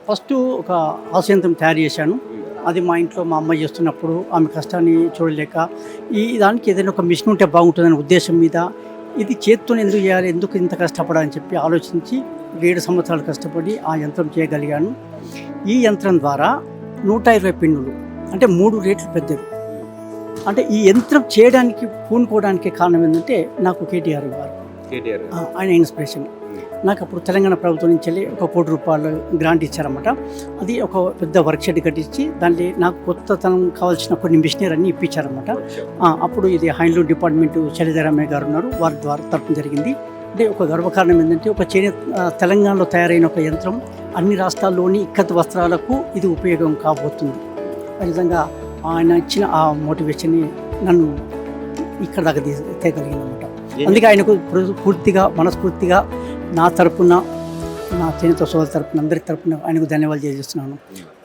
First ఒక యంత్రం తయారు చేశాను. అది మా ఇంట్లో మా అమ్మ చేస్తున్నప్పుడు ఆమె కష్టాన్ని చూడలేక దానికి ఏదైనా ఒక మిషన్ ఉంటే బాగుంటుందనే ఉద్దేశం మీద ఇది చేత్తోనే ఎందుకు చేయాలి, ఎందుకు ఇంత కష్టపడాలని చెప్పి ఆలోచించి 7 సంవత్సరాలు కష్టపడి ఆ యంత్రం చేయగలిగాను. ఈ యంత్రం ద్వారా 120 పిన్నులు అంటే 3 రేట్లు పెద్దది. అంటే ఈ యంత్రం చేయడానికి పూనుకోవడానికి కారణం ఏంటంటే నాకు కేటీఆర్ గారు ఆయన ఇన్స్పిరేషన్. నాకు అప్పుడు తెలంగాణ ప్రభుత్వం నుంచి వెళ్ళి ఒక ₹1 కోటి గ్రాంట్ ఇచ్చారన్నమాట. అది ఒక పెద్ద వర్క్ షెడ్ కట్టించి దాంట్లో నాకు కొత్తతనం కావాల్సిన కొన్ని మిషనరీ అన్నీ ఇప్పించారన్నమాట. అప్పుడు ఇది హ్యాండ్లూమ్ డిపార్ట్మెంట్ శైలజారామయ్య గారు ఉన్నారు, వారి ద్వారా తరపున జరిగింది. అంటే ఒక గర్వకారణం ఏంటంటే ఒక తెలంగాణలో తయారైన ఒక యంత్రం అన్ని రాష్ట్రాల్లోని ఇక్కత్ వస్త్రాలకు ఇది ఉపయోగం కాబోతుంది. ఆ విధంగా ఆయన ఇచ్చిన ఆ మోటివేషన్ని నన్ను ఇక్కడ దాకా తేగలిగిందన్నమాట. అందుకే ఆయనకు పూర్తిగా మనస్ఫూర్తిగా నా తరపున, నా చేనేత సోదరుల తరపున, అందరి తరపున ఆయనకు ధన్యవాదాలు తెలియజేస్తున్నాను.